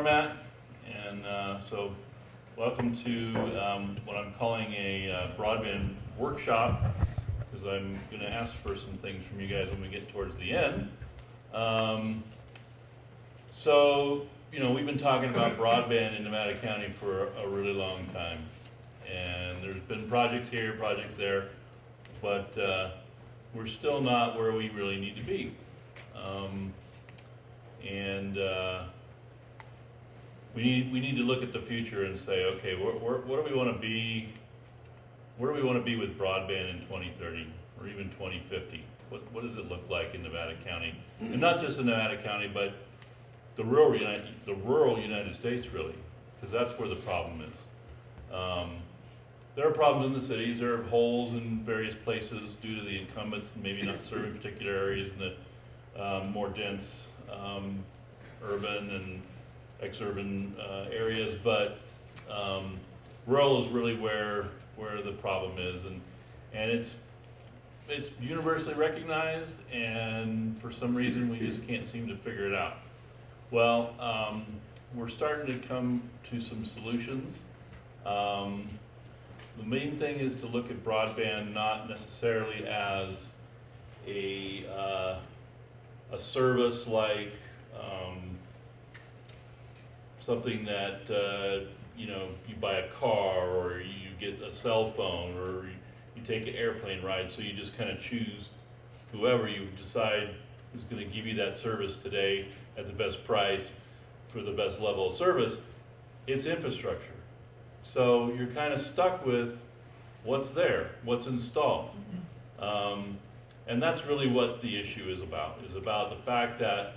format, and so welcome to what I'm calling a broadband workshop, because I'm going to ask for some things from you guys when we get towards the end. So, you know, we've been talking about broadband in Nevada County for a really long time, and there's been projects here, projects there, but we're still not where we really need to be. We need to look at the future and say, okay, what do we want to be? Where do we want to be with broadband in 2030 or even 2050? What does it look like in Nevada County, and not just in Nevada County, but the rural United States, really, because that's where the problem is. There are problems in the cities. There are holes in various places due to the incumbents maybe not serving particular areas in the more dense urban and exurban areas, but rural is really where the problem is, and it's universally recognized, and for some reason we just can't seem to figure it out. Well, we're starting to come to some solutions. The main thing is to look at broadband not necessarily as a service like something that you know, you buy a car or you get a cell phone or you take an airplane ride, so you just kind of choose whoever you decide is going to give you that service today at the best price for the best level of service. It's infrastructure. So you're kind of stuck with what's there, what's installed. And that's really what the issue is about the fact that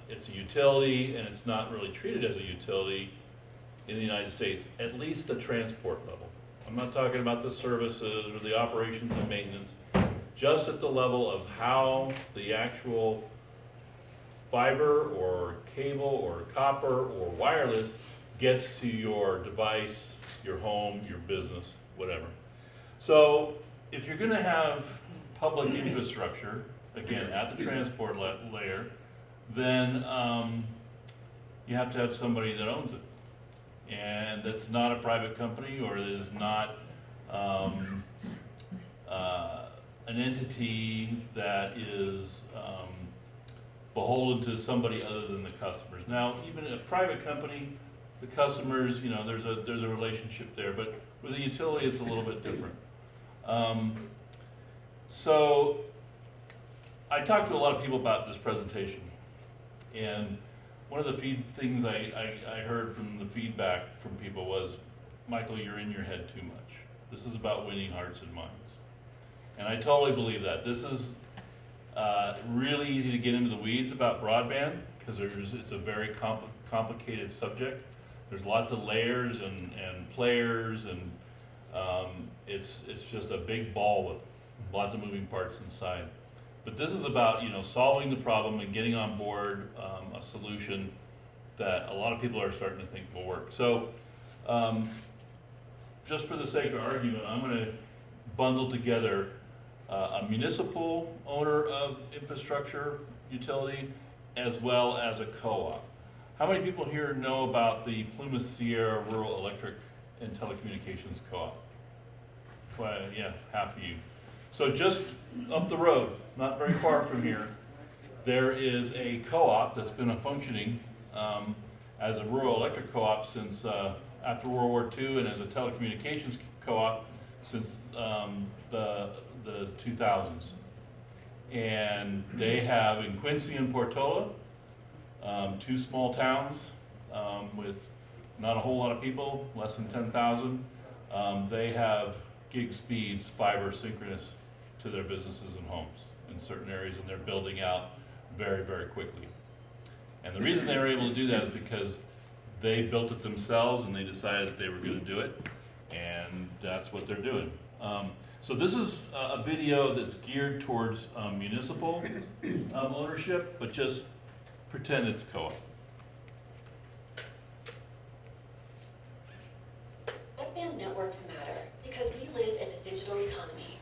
it's a utility and it's not really treated as a utility in the United States, at least the transport level. I'm not talking about the services or the operations and maintenance, just at the level of how the actual fiber or cable or copper or wireless gets to your device, your home, your business, whatever. So if you're going to have public infrastructure, again, at the transport layer, then you have to have somebody that owns it. And that's not a private company, or is not an entity that is beholden to somebody other than the customers. Now, even a private company, the customers, you know, there's a relationship there, but with a utility, it's a little bit different. So I talked to a lot of people about this presentation, and one of the things I heard from the feedback from people was, Michael, you're in your head too much. This is about winning hearts and minds. And I totally believe that. This is really easy to get into the weeds about broadband, because it's a very complicated subject. There's lots of layers and players, and it's just a big ball with lots of moving parts inside. But this is about, you know, solving the problem and getting on board a solution that a lot of people are starting to think will work. So just for the sake of argument, I'm going to bundle together a municipal owner of infrastructure utility as well as a co-op. How many people here know about the Plymouth Sierra Rural Electric and Telecommunications Co-op? Well, yeah, half of you. So just up the road, not very far from here, there is a co-op that's been functioning as a rural electric co-op since after World War II, and as a telecommunications co-op since the 2000s. And they have in Quincy and Portola, two small towns with not a whole lot of people, less than 10,000. They have gig speeds, fiber synchronous to their businesses and homes in certain areas, and they're building out very, very quickly. And the reason they were able to do that is because they built it themselves and they decided that they were going to do it, and that's what they're doing. So this is a video that's geared towards municipal ownership, but just pretend it's co-op. Broadband networks matter because we live in a digital economy.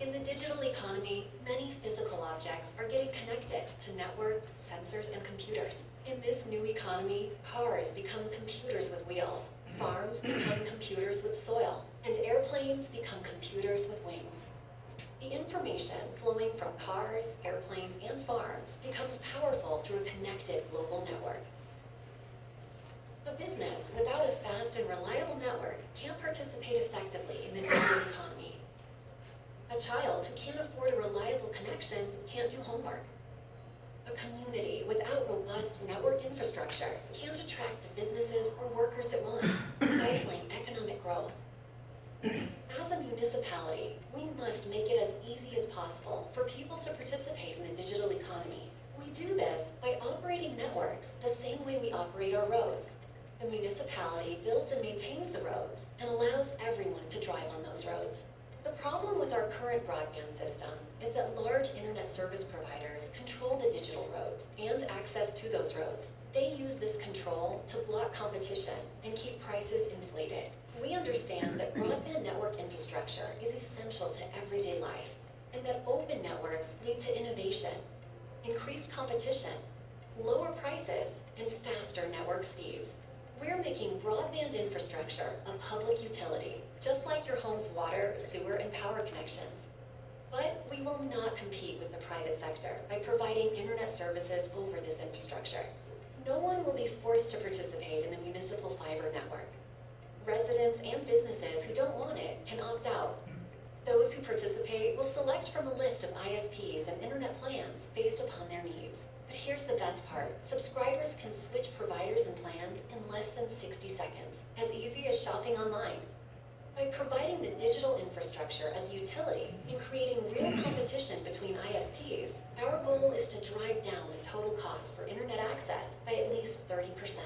In the digital economy, many physical objects are getting connected to networks, sensors, and computers. In this new economy, cars become computers with wheels, farms become computers with soil, and airplanes become computers with wings. The information flowing from cars, airplanes, and farms becomes powerful through a connected global network. A business without a fast and reliable network can't participate effectively in the digital economy. A child who can't afford a reliable connection can't do homework. A community without robust network infrastructure can't attract the businesses or workers it wants, stifling economic growth. As a municipality, we must make it as easy as possible for people to participate in the digital economy. We do this by operating networks the same way we operate our roads. The municipality builds and maintains the roads and allows everyone to drive on those roads. The problem with our current broadband system is that large internet service providers control the digital roads and access to those roads. They use this control to block competition and keep prices inflated. We understand that broadband network infrastructure is essential to everyday life, and that open networks lead to innovation, increased competition, lower prices, and faster network speeds. We're making broadband infrastructure a public utility, just like your home's water, sewer, and power connections. But we will not compete with the private sector by providing internet services over this infrastructure. No one will be forced to participate in the municipal fiber network. Residents and businesses who don't want it can opt out. Those who participate will select from a list of ISPs and internet plans based upon their needs. But here's the best part. Subscribers can switch providers and plans in less than 60 seconds, as easy as shopping online. By providing the digital infrastructure as a utility and creating real competition between ISPs, our goal is to drive down the total cost for internet access by at least 30%.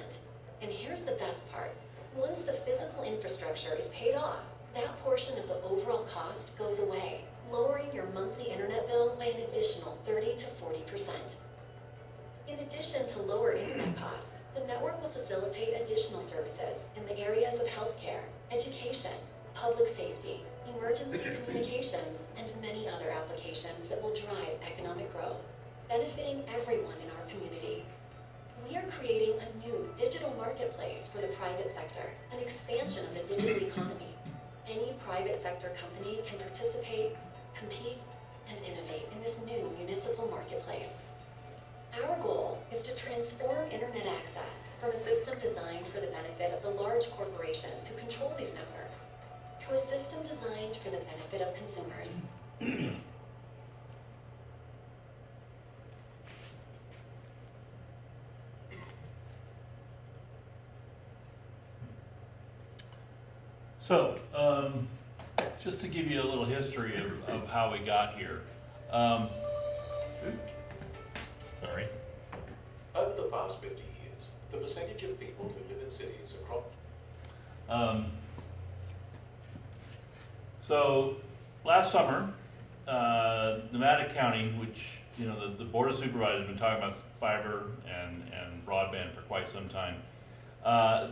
And here's the best part. Once the physical infrastructure is paid off, that portion of the overall cost goes away, lowering your monthly internet bill by an additional 30 to 40%. In addition to lower internet costs, the network will facilitate additional services in the areas of healthcare, education, public safety, emergency communications, and many other applications that will drive economic growth, benefiting everyone in our community. We are creating a new digital marketplace for the private sector, an expansion of the digital economy. Any private sector company can participate, compete, and innovate in this new municipal marketplace. Our goal is to transform internet access from a system designed for the benefit of the large corporations who control these networks to a system designed for the benefit of consumers. So, just to give you a little history of how we got here. Sorry. Over the past 50 years, the percentage of people who live in cities across... So, last summer, Nevada County, which, you know, the Board of Supervisors have been talking about fiber and broadband for quite some time,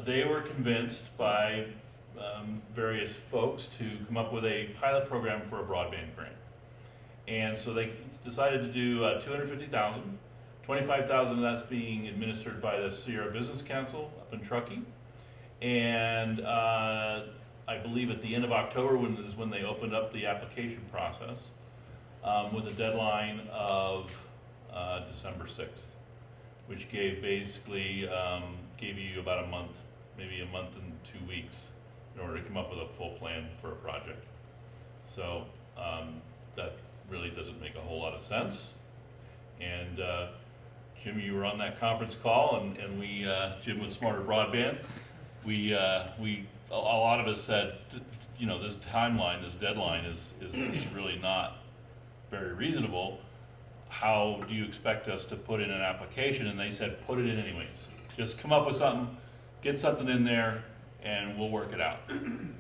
they were convinced by various folks to come up with a pilot program for a broadband grant. And so they decided to do $250,000. $25,000 of that's being administered by the Sierra Business Council up in Truckee. And I believe at the end of October is when they opened up the application process with a deadline of December 6th, which gave you about a month, maybe a month and 2 weeks in order to come up with a full plan for a project. So that really doesn't make a whole lot of sense. And Jim, you were on that conference call, and we, Jim with Smarter Broadband, we a lot of us said, you know, this timeline, this deadline is just really not very reasonable. How do you expect us to put in an application? And they said, put it in anyways. Just come up with something, get something in there, and we'll work it out.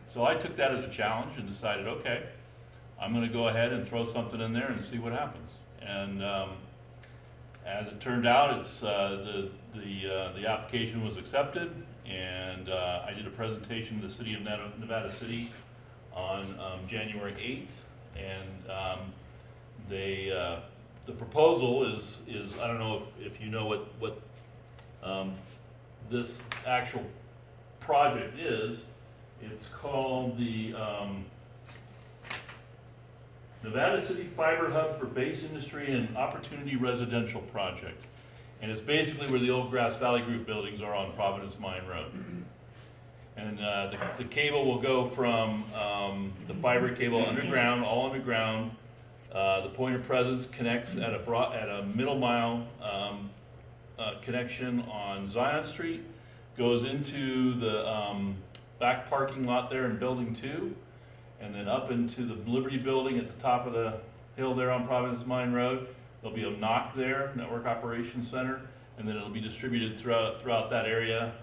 So I took that as a challenge and decided, okay, I'm going to go ahead and throw something in there and see what happens. And as it turned out, it's the application was accepted, and I did a presentation to the city of Nevada City on January 8th, and the proposal is I don't know if you know what This actual project it's called the Nevada City Fiber Hub for Base Industry and Opportunity Residential Project. And it's basically where the old Grass Valley Group buildings are on Providence Mine Road. And the cable will go from the fiber cable underground, all underground. The point of presence connects at a middle mile connection on Zion Street, goes into the back parking lot there in Building 2, and then up into the Liberty Building at the top of the hill there on Providence Mine Road. There'll be a NOC there, Network Operations Center, and then it'll be distributed throughout that area,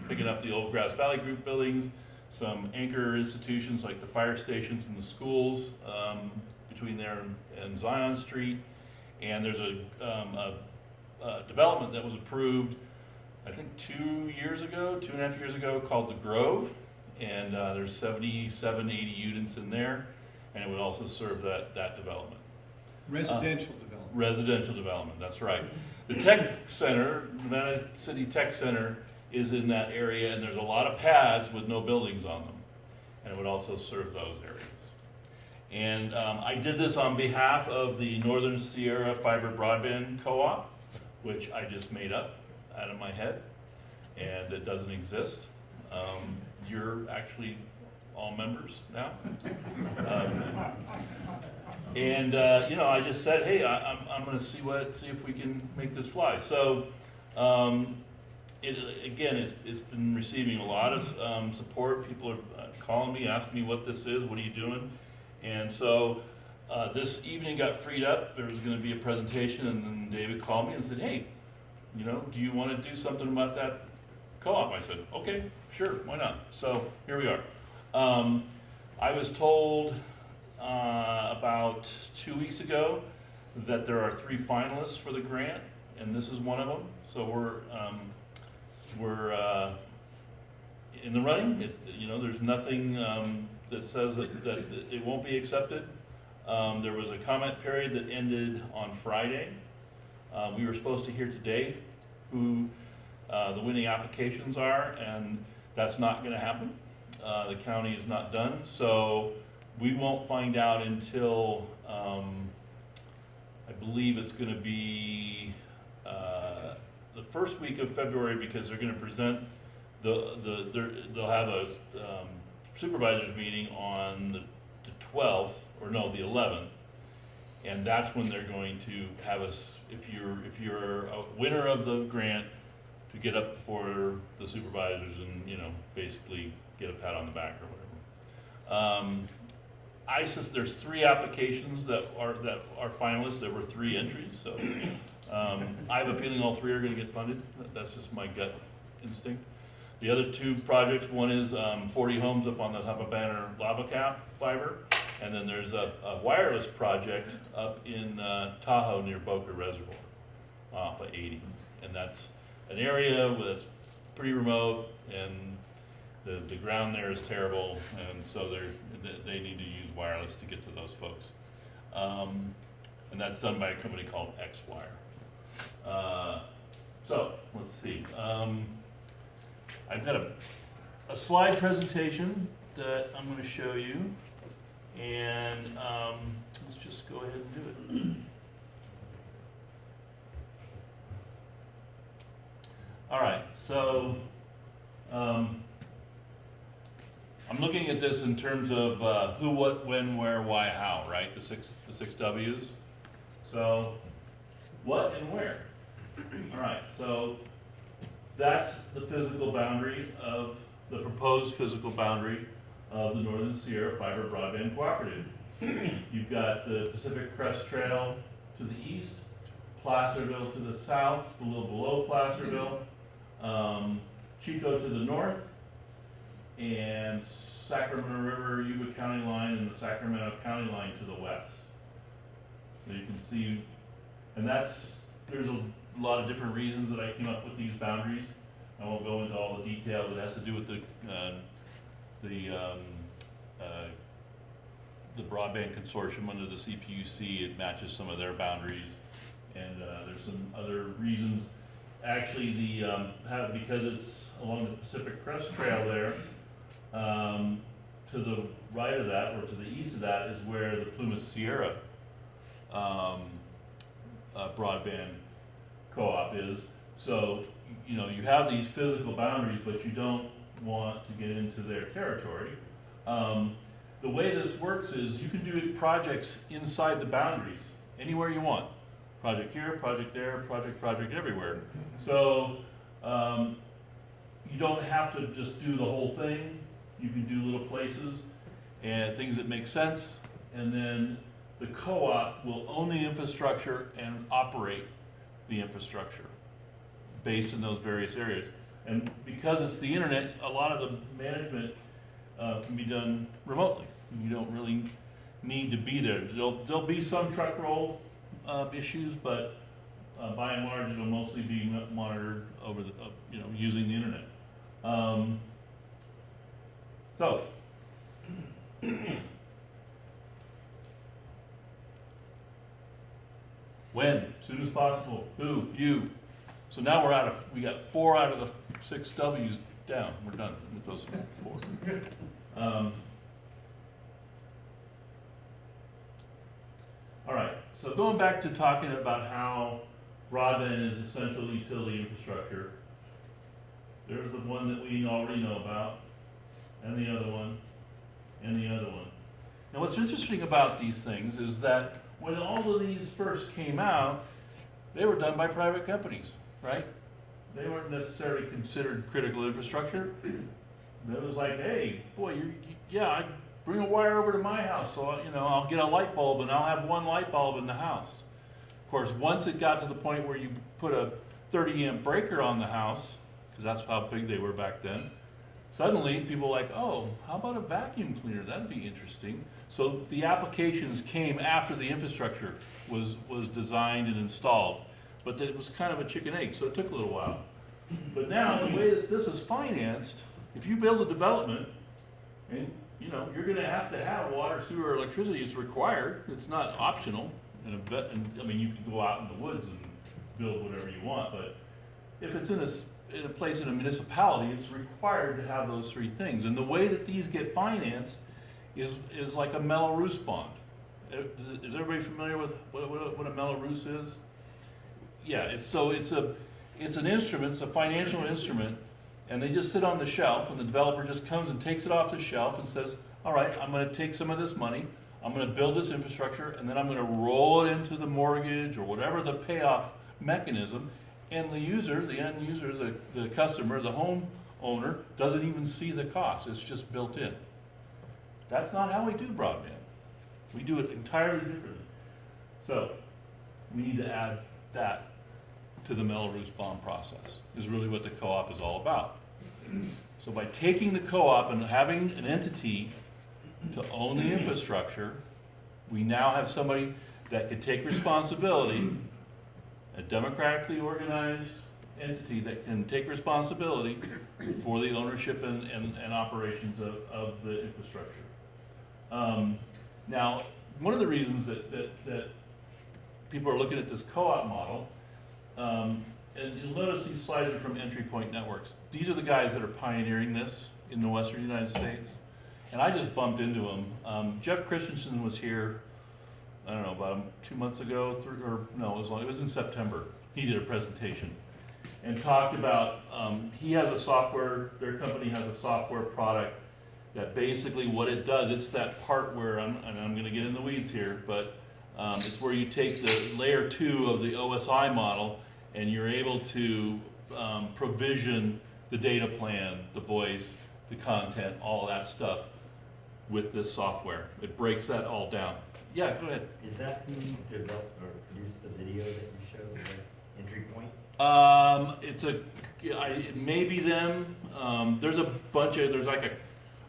picking up the old Grass Valley Group buildings, some anchor institutions like the fire stations and the schools between there and Zion Street. And there's a development that was approved, I think 2.5 years ago, called The Grove. And there's 77, 80 units in there, and it would also serve that development. Residential development. Residential development, that's right. The Tech Center, Nevada City Tech Center, is in that area, and there's a lot of pads with no buildings on them, and it would also serve those areas. And I did this on behalf of the Northern Sierra Fiber Broadband Co-op, which I just made up out of my head, and it doesn't exist. You're actually all members now. I just said, hey, I'm going to see if we can make this fly. So, it's been receiving a lot of support. People are calling me, asking me what this is, what are you doing? And so this evening got freed up. There was going to be a presentation, and then David called me and said, hey, do you want to do something about that co-op? I said, okay, sure, why not? So here we are. I was told about 2 weeks ago that there are 3 finalists for the grant, and this is one of them. So we're in the running. There's nothing that says that it won't be accepted. There was a comment period that ended on Friday. We were supposed to hear today who the winning applications are, and that's not going to happen. The county is not done, so we won't find out until I believe it's going to be the first week of February, because they're going to present they'll have a supervisors meeting on the 12th, or no, the 11th, and that's when they're going to have us, if you're a winner of the grant, to get up before the supervisors and basically get a pat on the back or whatever. There's 3 applications that are finalists. There were 3 entries, so I have a feeling all 3 are going to get funded. That's just my gut instinct. The other 2 projects, one is 40 homes up on the top of Banner Lava Cap fiber, and then there's a wireless project up in Tahoe near Boca Reservoir off of 80, and that's an area that's pretty remote, and the ground there is terrible, and so they need to use wireless to get to those folks. And that's done by a company called XWire. So let's see. I've got a slide presentation that I'm going to show you, and let's just go ahead and do it. All right, so I'm looking at this in terms of who, what, when, where, why, how, right? The six W's. So what and where? All right, so that's the physical boundary of the proposed physical boundary of the Northern Sierra Fiber Broadband Cooperative. You've got the Pacific Crest Trail to the east, Placerville to the south, a little below Placerville, Chico to the north, and Sacramento River, Yuba County line, and the Sacramento County line to the west. So you can see, and there's a lot of different reasons that I came up with these boundaries. I won't go into all the details. It has to do with the broadband consortium under the CPUC. It matches some of their boundaries, and there's some other reasons. actually because it's along the Pacific Crest Trail there, to the right of that, or to the east of that, is where the Plymouth Sierra broadband co-op is. So, you know, you have these physical boundaries, but you don't want to get into their territory. The way this works is you can do projects inside the boundaries, anywhere you want. Project here, project there, project everywhere. So you don't have to just do the whole thing. You can do little places and things that make sense. And then the co-op will own the infrastructure and operate the infrastructure based in those various areas. And because it's the internet, a lot of the management can be done remotely. You don't really need to be there. There'll be some truck roll issues, but by and large, it'll mostly be monitored over the, using the internet. So, when? As soon as possible. Who? You. So now we got 4 out of the 6 W's down. We're done with those 4. All right, so going back to talking about how broadband is essential utility infrastructure, there's the one that we already know about, and the other one, and the other one. Now what's interesting about these things is that when all of these first came out, they were done by private companies, right? They weren't necessarily considered critical infrastructure. It was like, hey, boy, I bring a wire over to my house, so I'll get a light bulb, and I'll have one light bulb in the house. Of course, once it got to the point where you put a 30-amp breaker on the house, because that's how big they were back then, suddenly people were like, oh, how about a vacuum cleaner? That'd be interesting. So the applications came after the infrastructure was designed and installed, but it was kind of a chicken egg, so it took a little while. But now, the way that this is financed, if you build a development, and you're going to have water, sewer, electricity. It's required. It's not optional. And I mean, you can go out in the woods and build whatever you want, but if it's in a place in a municipality, it's required to have those 3 things. And the way that these get financed is like a Mello-Roos bond. Is everybody familiar with what a Mello-Roos is? Yeah, it's an instrument. It's a financial instrument. And they just sit on the shelf, and the developer just comes and takes it off the shelf and says, all right, I'm going to take some of this money, I'm going to build this infrastructure, and then I'm going to roll it into the mortgage or whatever the payoff mechanism, and the user, the end user, the customer, the homeowner, doesn't even see the cost. It's just built in. That's not how we do broadband. We do it entirely differently. So we need to add that to the Mello-Roos bond process, is really what the co-op is all about. So by taking the co-op and having an entity to own the infrastructure, we now have somebody that can take responsibility, a democratically organized entity that can take responsibility for the ownership and operations of the infrastructure. Now, one of the reasons that people are looking at this co-op model, and you'll notice these slides are from Entry Point Networks. These are the guys that are pioneering this in the Western United States. And I just bumped into them. Jeff Christensen was here, I don't know, about 2 months ago, it was in September. He did a presentation and talked about, he has a software, their company has a software product that basically what it does, it's that part where, and I'm gonna get in the weeds here, but it's where you take the layer 2 of the OSI model and you're able to provision the data plan, the voice, the content, all of that stuff with this software. It breaks that all down. Yeah, go ahead. Is that who developed or produced the video that you showed, the Entry Point? It may be them. There's like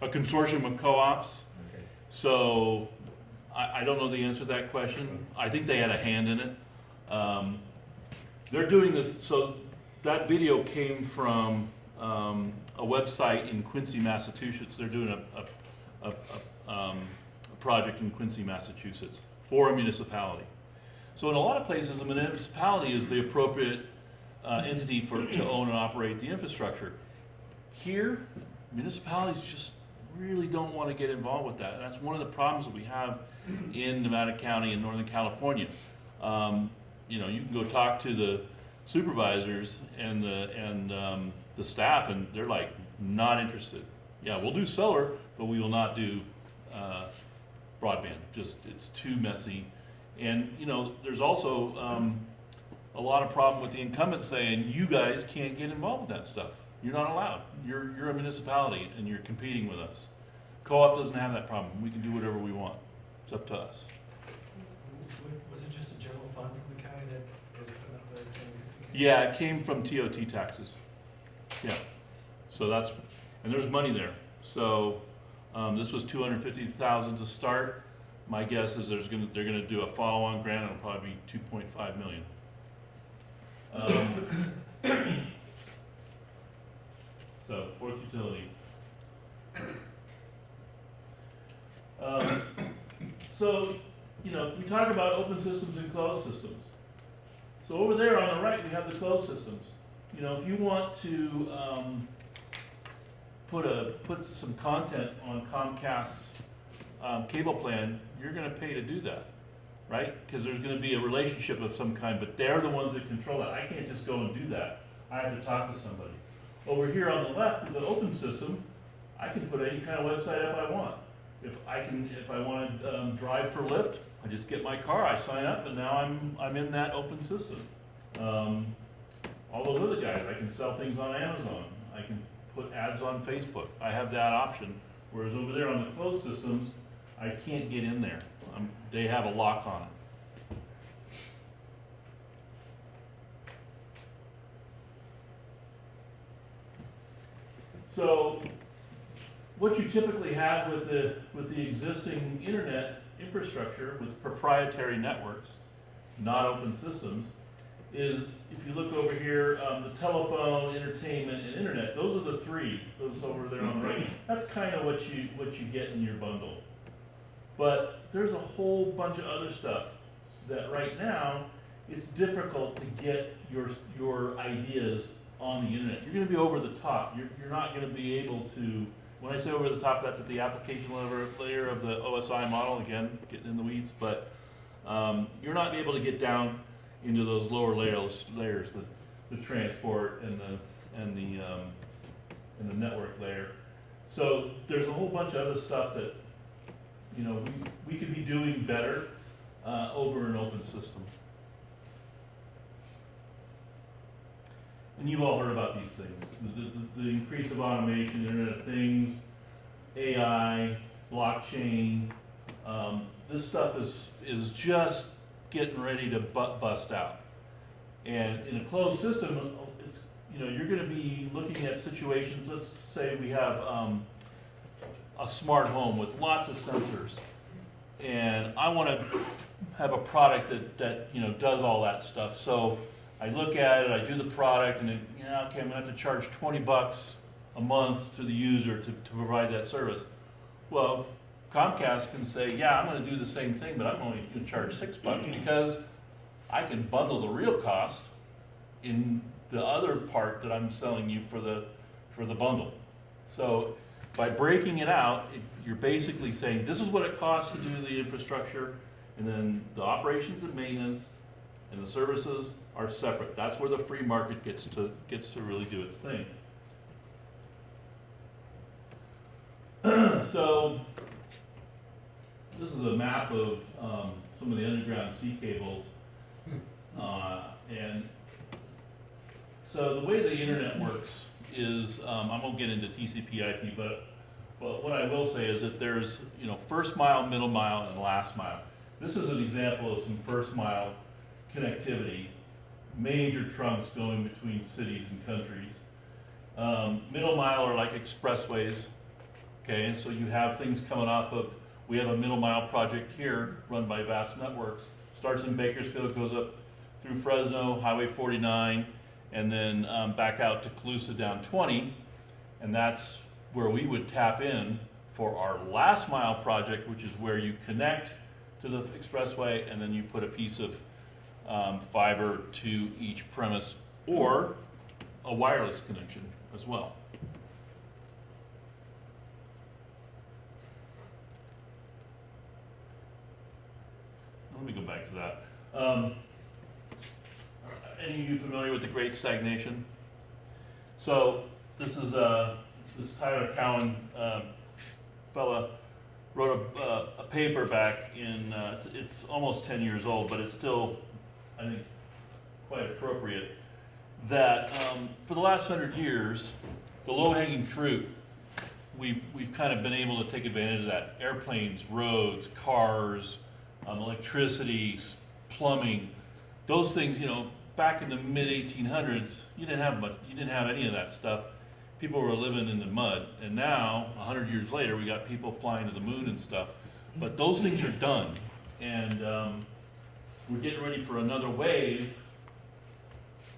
a consortium of co-ops. Okay. So I don't know the answer to that question. I think they had a hand in it. They're doing this, so that video came from a website in Quincy, Massachusetts. They're doing a project in Quincy, Massachusetts for a municipality. So in a lot of places, a municipality is the appropriate entity to own and operate the infrastructure. Here, municipalities just really don't want to get involved with that. And that's one of the problems that we have in Nevada County and Northern California. You know, you can go talk to the supervisors and the staff, and they're like not interested. Yeah, we'll do solar, but we will not do broadband. Just it's too messy. And you know, there's also a lot of problem with the incumbents saying you guys can't get involved with that stuff. You're not allowed. You're a municipality and you're competing with us. Co-op doesn't have that problem. We can do whatever we want. It's up to us. Was it just a general fund from the county that was putting up the 10? Yeah, it came from TOT taxes. Yeah. So that's, and there's money there. So this was $250,000 to start. My guess is they're gonna do a follow-on grant. It'll probably be $2.5 million. So fourth utility. So you know, we talk about open systems and closed systems. So over there on the right, we have the closed systems. You know, if you want to put some content on Comcast's cable plan, you're going to pay to do that, right? Because there's going to be a relationship of some kind, but they're the ones that control that. I can't just go and do that. I have to talk to somebody. Over here on the left, with the open system, I can put any kind of website up I want. If I want to drive for Lyft, I just get my car, I sign up, and now I'm in that open system. All those other guys, I can sell things on Amazon. I can put ads on Facebook. I have that option. Whereas over there on the closed systems, I can't get in there. They have a lock on it. So what you typically have with the existing internet infrastructure with proprietary networks, not open systems, is if you look over here, the telephone, entertainment, and internet, those are the three, those over there on the right. That's kind of what you get in your bundle. But there's a whole bunch of other stuff that right now it's difficult to get your ideas on the internet. You're going to be over the top. You're not going to be able to. When I say over the top, that's at the application layer of the OSI model. Again, getting in the weeds, but you're not able to get down into those lower layers, the transport and the network layer. So there's a whole bunch of other stuff that we could be doing better over an open system. And you've all heard about these things. The increase of automation, Internet of Things, AI, blockchain. This stuff is just getting ready to bust out. And in a closed system, you're going to be looking at situations. Let's say we have a smart home with lots of sensors, and I want to have a product that does all that stuff. So I look at it, I do the product, and then, okay, I'm gonna have to charge $20 a month to the user to provide that service. Well, Comcast can say, yeah, I'm gonna do the same thing, but I'm only gonna charge $6 because I can bundle the real cost in the other part that I'm selling you for the bundle. So by breaking it out, you're basically saying this is what it costs to do the infrastructure, and then the operations and maintenance and the services are separate. That's where the free market gets to really do its thing. So this is a map of some of the underground sea cables, and so the way the internet works is I won't get into TCP/IP, but what I will say is that there's first mile, middle mile, and last mile. This is an example of some first mile connectivity. Major trunks going between cities and countries. Middle mile are like expressways, okay, and so you have things coming off of, we have a middle mile project here run by Vast Networks, starts in Bakersfield, goes up through Fresno, Highway 49, and then back out to Colusa down 20, and that's where we would tap in for our last mile project, which is where you connect to the expressway and then you put a piece of fiber to each premise or a wireless connection as well. Let me go back to that. Any of you familiar with the Great Stagnation? So this is this Tyler Cowen fella wrote a paper back in, it's almost 10 years old, but it's still, I think, quite appropriate, that for the last 100 years, the low-hanging fruit, we've kind of been able to take advantage of that. Airplanes, roads, cars, electricity, plumbing, those things, you know, back in the mid-1800s, you didn't have any of that stuff. People were living in the mud, and now, 100 years later, we got people flying to the moon and stuff. But those things are done, and we're getting ready for another wave,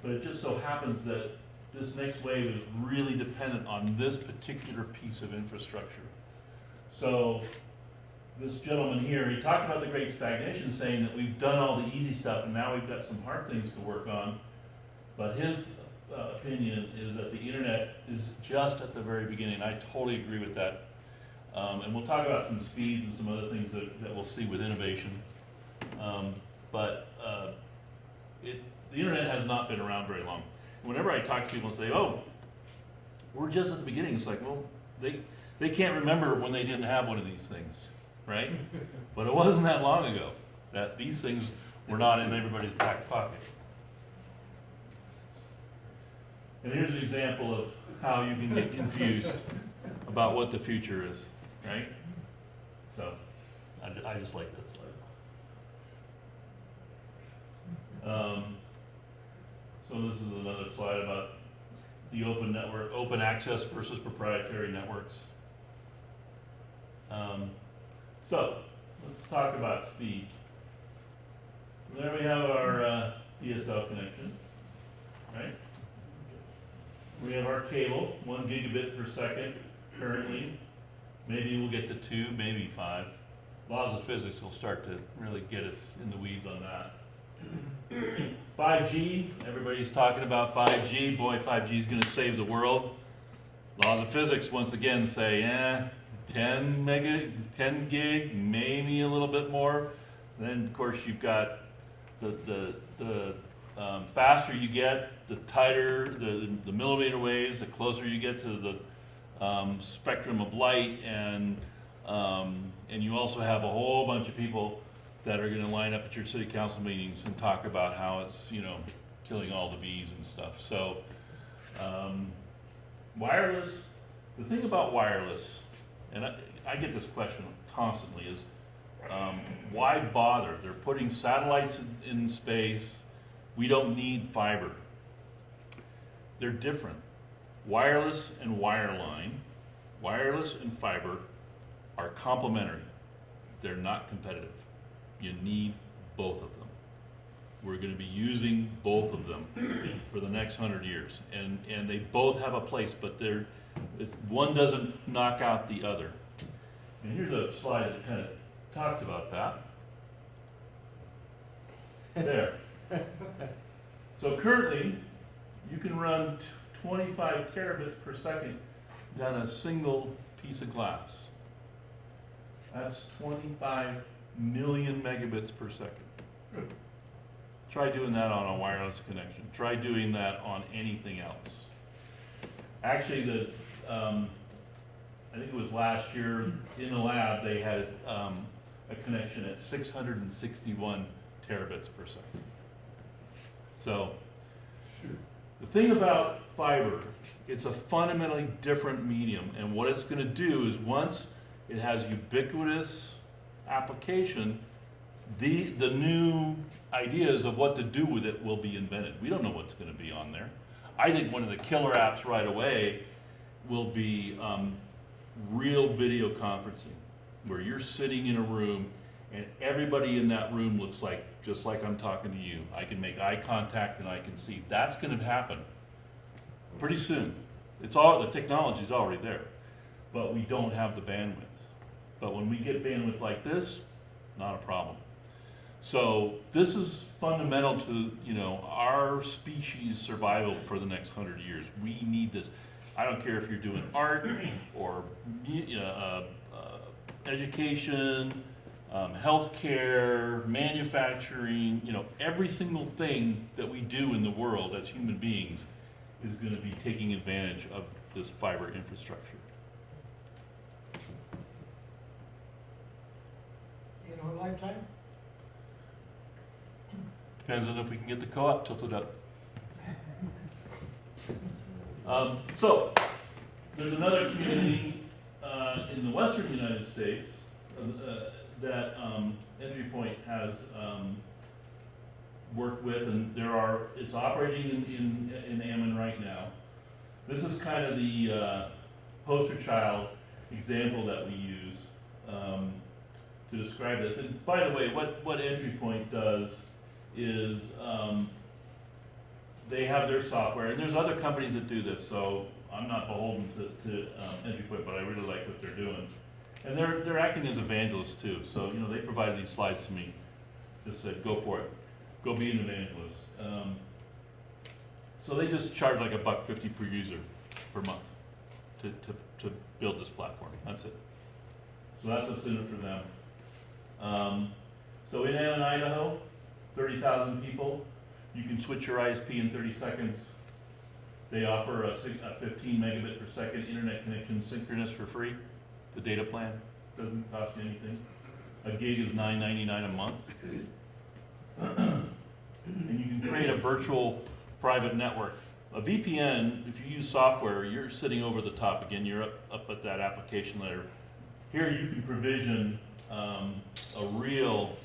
but it just so happens that this next wave is really dependent on this particular piece of infrastructure. So this gentleman here, he talked about the Great Stagnation, saying that we've done all the easy stuff and now we've got some hard things to work on. But his opinion is that the internet is just at the very beginning. I totally agree with that. And we'll talk about some speeds and some other things that we'll see with innovation. The internet has not been around very long. Whenever I talk to people and say, oh, we're just at the beginning, it's like, well, they can't remember when they didn't have one of these things, right? But it wasn't that long ago that these things were not in everybody's back pocket. And here's an example of how you can get about what the future is, right? So, I just like that slide. So this is another slide about the open network, open access versus proprietary networks. So let's talk about speed. There we have our DSL connection, right? We have our cable, 1 gigabit per second currently. Maybe we'll get to 2, maybe 5. Laws of physics will start to really get us in the weeds on that. 5G, everybody's talking about 5G. Boy, 5G is going to save the world. Laws of physics once again say, 10 gig, maybe a little bit more. Then of course you've got the faster you get, the tighter the millimeter waves, the closer you get to the spectrum of light, and you also have a whole bunch of people that are going to line up at your city council meetings and talk about how it's, you know, killing all the bees and stuff. So wireless, the thing about wireless, and I get this question constantly, is why bother? They're putting satellites in space. We don't need fiber. They're different. Wireless and wireline, wireless and fiber are complementary. They're not competitive. You need both of them. We're going to be using both of them for the next 100 years. And they both have a place, but one doesn't knock out the other. And here's a slide that kind of talks about that. There. So currently, you can run 25 terabits per second down a single piece of glass. That's 25 million megabits per second. Try doing that on a wireless connection. Try doing that on anything else. Actually, I think it was last year in the lab, they had a connection at 661 terabits per second. So, the thing about fiber, it's a fundamentally different medium, and what it's going to do is once it has ubiquitous application, the new ideas of what to do with it will be invented. We don't know what's going to be on there. I think one of the killer apps right away will be real video conferencing, where you're sitting in a room and everybody in that room looks like, just like I'm talking to you. I can make eye contact and I can see. That's going to happen pretty soon. The technology's already there, but we don't have the bandwidth. But when we get bandwidth like this, not a problem. So this is fundamental to, you know, our species' survival for the next 100 years. We need this. I don't care if you're doing art or education, healthcare, manufacturing, you know, every single thing that we do in the world as human beings is going to be taking advantage of this fiber infrastructure. In our lifetime? Depends on if we can get the co-op tilted up. So, there's another community in the western United States that Entry Point has worked with, and it's operating in Ammon right now. This is kind of the poster child example that we use to describe this. And by the way, what Entry Point does is they have their software, and there's other companies that do this, so I'm not beholden to Entry Point, but I really like what they're doing. And they're acting as evangelists too, so you know they provided these slides to me, just said go for it, go be an evangelist. So they just charge like $1.50 per user per month to build this platform. That's it. So that's what's in it for them. So in Ammon, Idaho, 30,000 people. You can switch your ISP in 30 seconds. They offer a 15 megabit per second internet connection, synchronous for free. The data plan doesn't cost you anything. A gig is $9.99 a month. And you can create a virtual private network. A VPN, if you use software, you're sitting over the top. Again, you're up at that application layer. Here you can provision a real,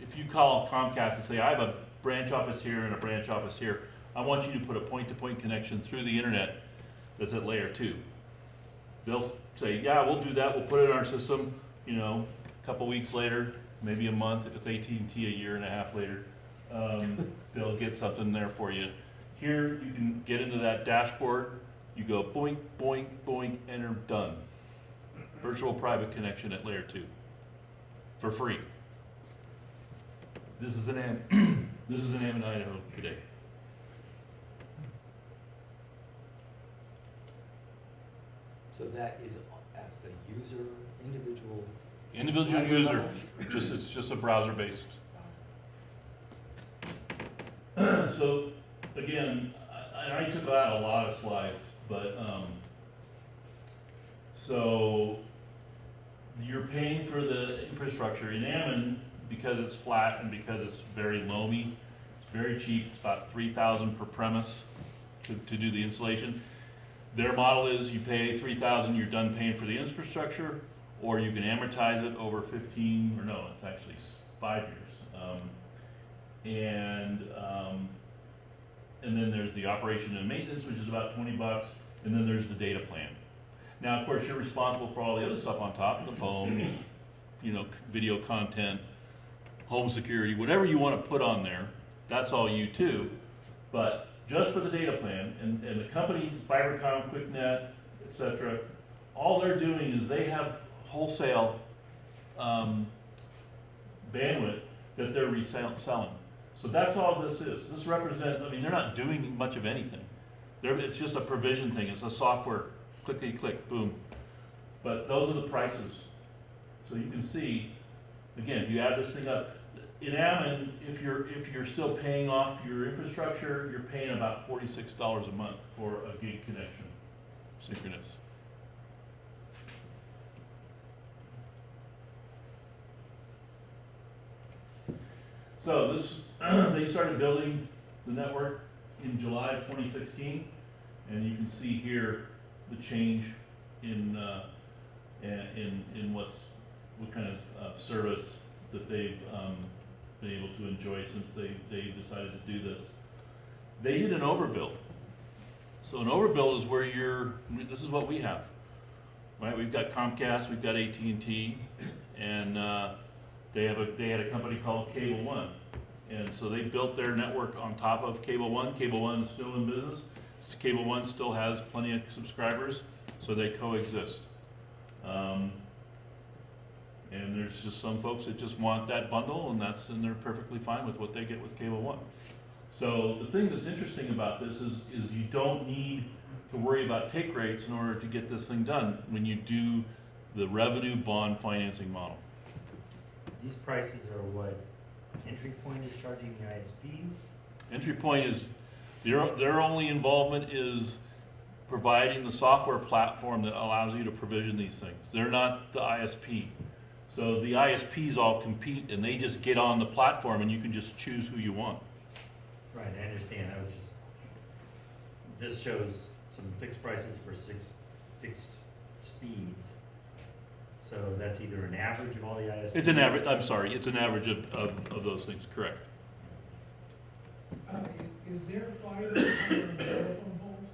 if you call Comcast and say, I have a branch office here and a branch office here, I want you to put a point-to-point connection through the internet that's at layer 2. They'll say, yeah, we'll do that, we'll put it in our system, you know, a couple weeks later, maybe a month, if it's AT&T a year and a half later, they'll get something there for you. Here, you can get into that dashboard, you go boink, boink, boink, enter, done. Virtual private connection at layer 2, for free. This is an Ammon, Idaho today. So that is at the Individual fiber user, level? it's just a browser based. So again, I took out a lot of slides, but so you're paying for the infrastructure in Ammon because it's flat and because it's very loamy. It's very cheap. It's about $3,000 per premise to do the installation. Their model is you pay $3,000, you're done paying for the infrastructure, or you can amortize it over 15, or no, it's actually 5 years. And then there's the operation and maintenance, which is about $20, and then there's the data plan. Now, of course, you're responsible for all the other stuff on top, the phone, you know, video content, home security, whatever you want to put on there, that's all you too. But just for the data plan, and the companies, Fibercom, QuickNet, etc., all they're doing is they have wholesale bandwidth that they're reselling. So that's all this is. This represents, I mean, they're not doing much of anything. It's just a provision thing. It's a software, clickety click, boom. But those are the prices. So you can see, again, if you add this thing up, in Ammon, if you're still paying off your infrastructure, you're paying about $46 a month for a gig connection, synchronous. So this, they started building the network in July of 2016, and you can see here the change in what kind of service that they've been able to enjoy since they decided to do this. They did an overbuild. So an overbuild is where this is what we have, right? We've got Comcast, we've got AT&T, and they had a company called Cable One. And so they built their network on top of Cable One. Cable One is still in business. Cable One still has plenty of subscribers, so they coexist. And there's just some folks that just want that bundle, and they're perfectly fine with what they get with Cable One. So the thing that's interesting about this is you don't need to worry about take rates in order to get this thing done when you do the revenue bond financing model. These prices are what Entry Point is charging the ISPs? Entry Point is, their only involvement is providing the software platform that allows you to provision these things. They're not the ISP. So the ISPs all compete and they just get on the platform and you can just choose who you want. Right, I understand, this shows some fixed prices for 6 fixed speeds. So that's either an average of all the ISPs? It's an average, I'm sorry, it's an average of those things, correct. Is there fiber on the telephone poles?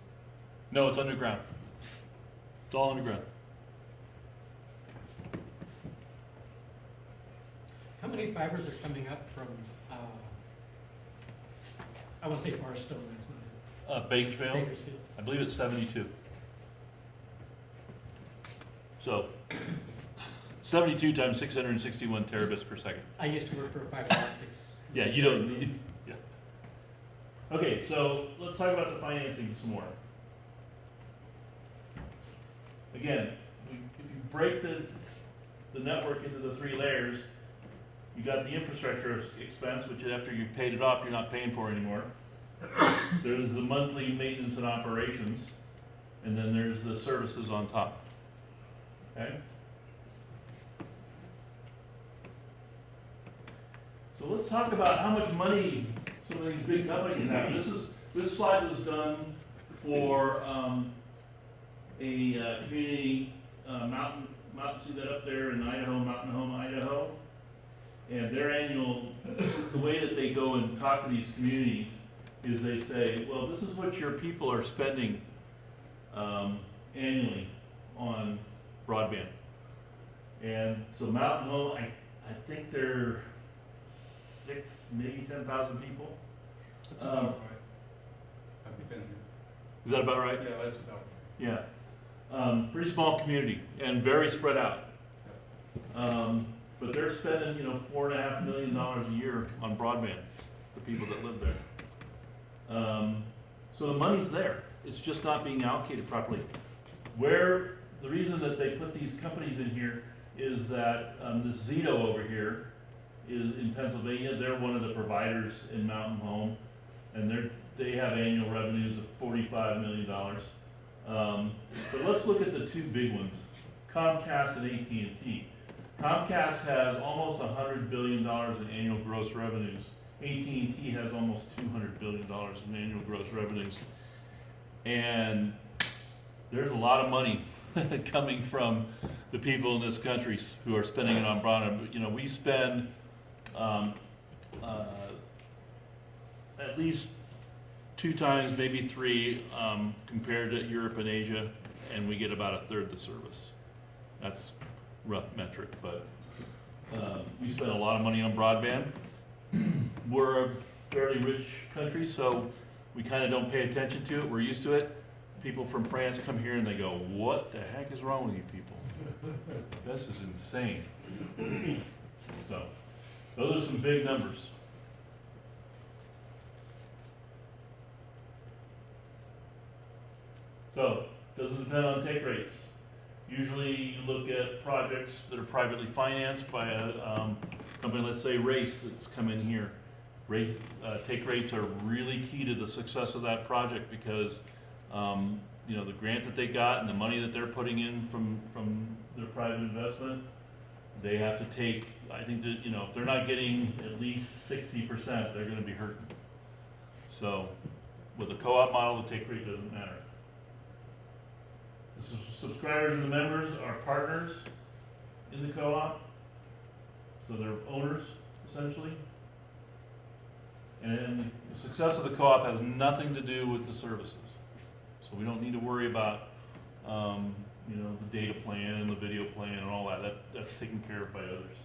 No, it's underground. It's all underground. How many fibers are coming up from, I want to say Barstow, that's not it. Bakersfield, Bakersfield. I believe it's 72. So, 72 times 661 terabits per second. I used to work for fiber optics. Yeah, you don't need, yeah. Okay, so let's talk about the financing some more. Again, if you break the network into the 3 layers, you got the infrastructure expense, which after you've paid it off, you're not paying for anymore. There's the monthly maintenance and operations, and then there's the services on top. Okay? So let's talk about how much money some of these big companies have. This slide was done for a community, mountain, see that up there in Idaho, Mountain Home, Idaho. And their annual, the way that they go and talk to these communities is they say, well, this is what your people are spending annually on broadband. And so Mountain Home, I think they're 6, maybe 10,000 people. That's about right. I've been here. Is that about right? Yeah, that's about right. Yeah. Pretty small community and very spread out. But they're spending, $4.5 million a year on broadband, the people that live there. So the money's there. It's just not being allocated properly. The reason that they put these companies in here is that this Zito over here is in Pennsylvania. They're one of the providers in Mountain Home, and they have annual revenues of $45 million. But let's look at the 2 big ones, Comcast and AT&T. Comcast has almost $100 billion in annual gross revenues. AT&T has almost $200 billion in annual gross revenues. And there's a lot of money coming from the people in this country who are spending it on broadband. We spend at least 2 times, maybe 3, compared to Europe and Asia, and we get about 1/3 the service. That's rough metric, but we spend a lot of money on broadband. We're a fairly rich country, so we kind of don't pay attention to it. We're used to it. People from France come here and they go, what the heck is wrong with you people? This is insane. So, those are some big numbers. So, doesn't depend on take rates. Usually you look at projects that are privately financed by a company, let's say Race, that's come in here. Take rates are really key to the success of that project because the grant that they got and the money that they're putting in from their private investment, they have to take, I think that, if they're not getting at least 60%, they're gonna be hurting. So with a co-op model, the take rate doesn't matter. The subscribers and the members are partners in the co-op, so they're owners, essentially. And the success of the co-op has nothing to do with the services. So we don't need to worry about, the data plan and the video plan and all that. That's taken care of by others.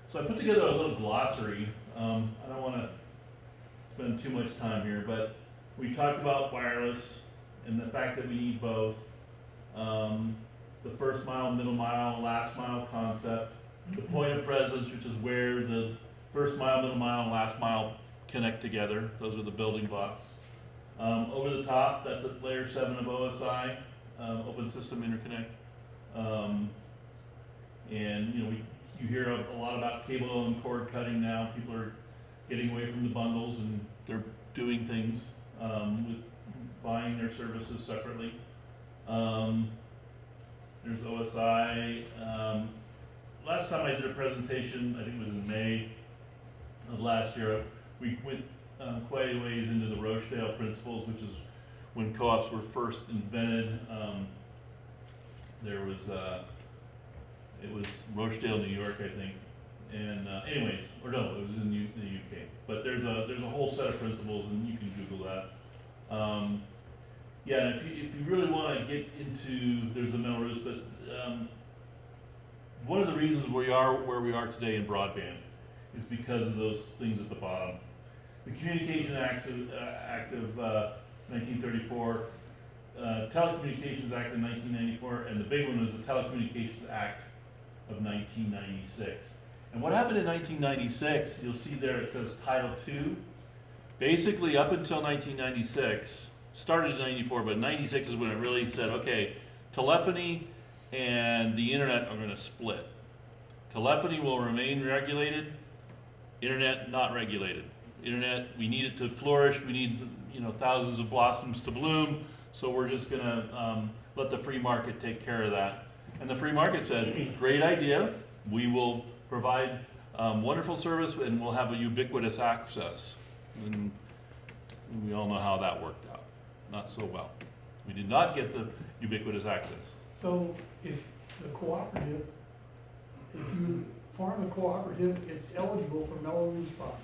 So I put together a little glossary. I don't want to spend too much time here, but we talked about wireless and the fact that we need both. the first mile, middle mile, last mile concept, the point of presence, which is where the first mile, middle mile, and last mile connect together. Those are the building blocks. Over the top, that's at layer 7 of OSI, Open System Interconnect. And you hear a lot about cable and cord cutting now. People are getting away from the bundles and they're doing things with buying their services separately. There's OSI. Last time I did a presentation, I think it was in May of last year, we went quite a ways into the Rochdale principles, which is when co-ops were first invented. There was, it was Rochdale, New York, I think. And anyways, or no, it was in the UK. But there's a whole set of principles, and you can Google that. Yeah, and if you really want to get into, there's the Melrose, but one of the reasons we are where we are today in broadband is because of those things at the bottom. The Communication Act of 1934, Telecommunications Act of 1994, and the big one was the Telecommunications Act of 1996. And what happened in 1996, you'll see there it says Title II. Basically, up until 1996, started in 94, but 96 is when it really said, okay, telephony and the internet are going to split. Telephony will remain regulated, internet not regulated. Internet, we need it to flourish, we need thousands of blossoms to bloom, so we're just going to let the free market take care of that. And the free market said, great idea, we will provide wonderful service and we'll have a ubiquitous access. And we all know how that worked out. Not so well. We did not get the ubiquitous access. So if the cooperative, if you form a cooperative, it's eligible for Melrose bonds.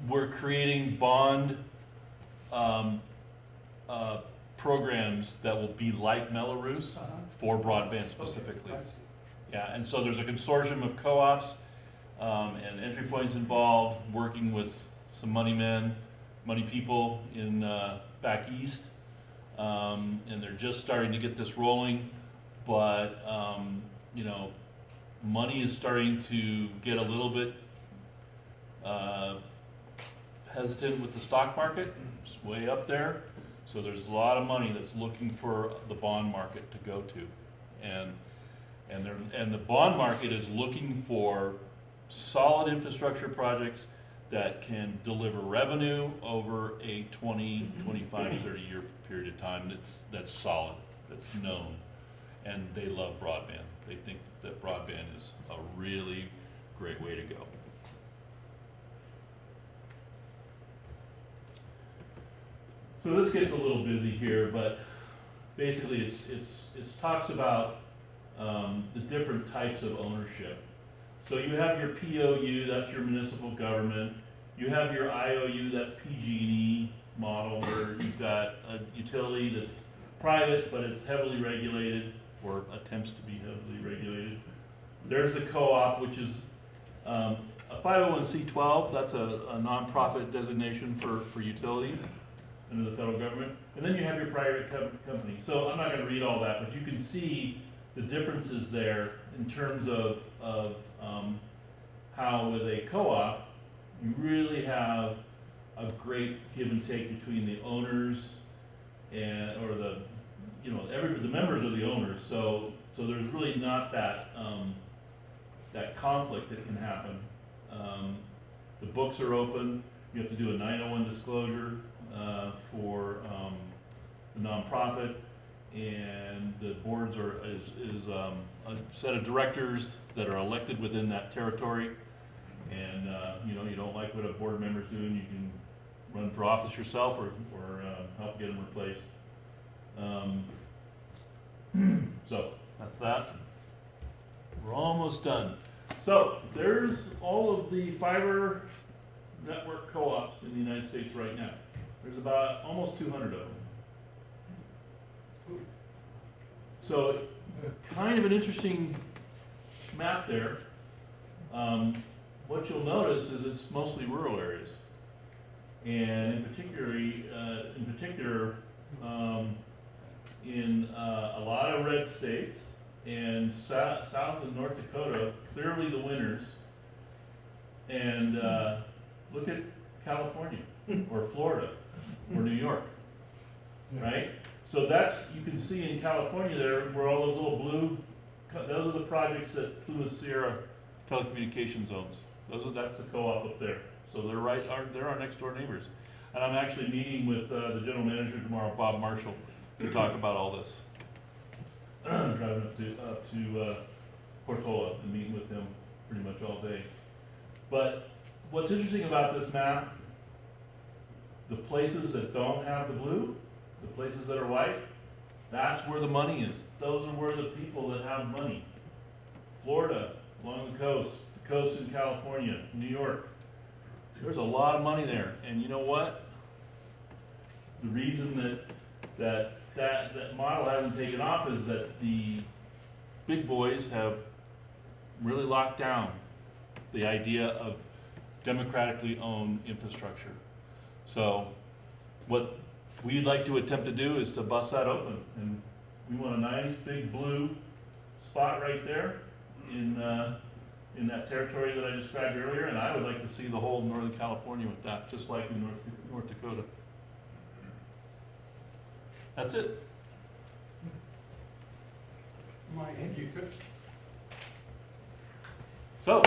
We're creating bond programs that will be like Melrose for broadband specifically. Okay, I see. Yeah, and so there's a consortium of co-ops and entry points involved, working with some money people in back east, and they're just starting to get this rolling, but money is starting to get a little bit hesitant with the stock market. It's way up there, so there's a lot of money that's looking for the bond market to go to, and the bond market is looking for solid infrastructure projects that can deliver revenue over a 20, 25, 30-year period of time that's solid, that's known, and they love broadband. They think that broadband is a really great way to go. So this gets a little busy here, but basically it talks about the different types of ownership. So you have your POU, that's your municipal government. You have your IOU, that's PG&E model, where you've got a utility that's private, but it's heavily regulated, or attempts to be heavily regulated. There's the co-op, which is a 501c12, that's a nonprofit designation for utilities under the federal government. And then you have your private company. So I'm not going to read all that, but you can see the differences there in terms of how with a co-op, you really have a great give and take between the owners and the members of the owners. So there's really not that that conflict that can happen. The books are open. You have to do a 901 disclosure for the nonprofit, and the boards is a set of directors that are elected within that territory. And you don't like what a board member's doing, you can run for office yourself or help get them replaced. So that's that. We're almost done. So there's all of the fiber network co-ops in the United States right now. There's about almost 200 of them. So kind of an interesting map there. What you'll notice is it's mostly rural areas, and in particular, in a lot of red states, and South and North Dakota, clearly the winners. And look at California, or Florida, or New York, right? So that's, you can see in California there, where all those little blue, those are the projects that Plumas Sierra Telecommunications owns. That's the co-op up there. So they're our next door neighbors. And I'm actually meeting with the general manager tomorrow, Bob Marshall, to talk about all this. Driving up to Portola and meeting with him pretty much all day. But what's interesting about this map, the places that don't have the blue, the places that are white, that's where the money is. Those are where the people that have money. Florida, along the coast in California, New York. There's a lot of money there. And you know what? The reason that model hasn't taken off is that the big boys have really locked down the idea of democratically owned infrastructure. So what we'd like to attempt to do is to bust that open, and we want a nice big blue spot right there in that territory that I described earlier, and I would like to see the whole Northern California with that, just like in North Dakota. That's it. Thank you. So,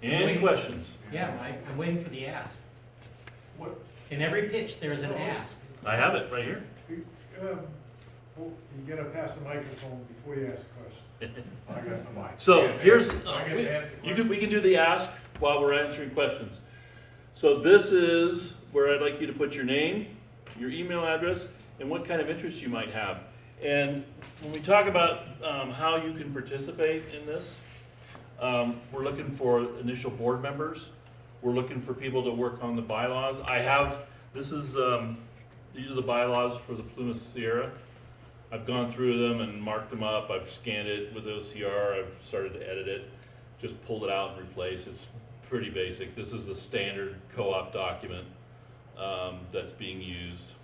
any questions? Yeah, I'm waiting for the ask. What? In every pitch, there's an ask. I have it right here. You gotta pass the microphone before you ask a question. I got the mic. So here's, I gotta ask the we can do the ask while we're answering questions. So this is where I'd like you to put your name, your email address, and what kind of interest you might have. And when we talk about how you can participate in this, we're looking for initial board members. We're looking for people to work on the bylaws. These are the bylaws for the Plumas Sierra. I've gone through them and marked them up. I've scanned it with OCR. I've started to edit it, just pulled it out and replaced. It's pretty basic. This is a standard co-op document that's being used,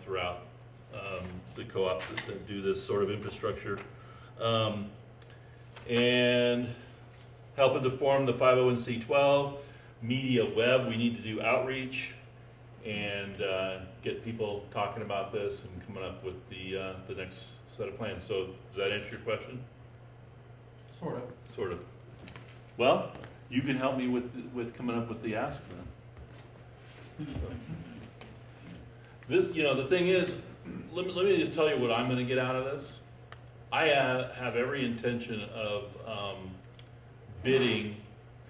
throughout the co-ops that do this sort of infrastructure. And helping to form the 501c12, media web. We need to do outreach and get people talking about this and coming up with the next set of plans. So does that answer your question? Sort of. Sort of. Well, you can help me with coming up with the ask then. This, the thing is, let me just tell you what I'm going to get out of this. I have every intention of bidding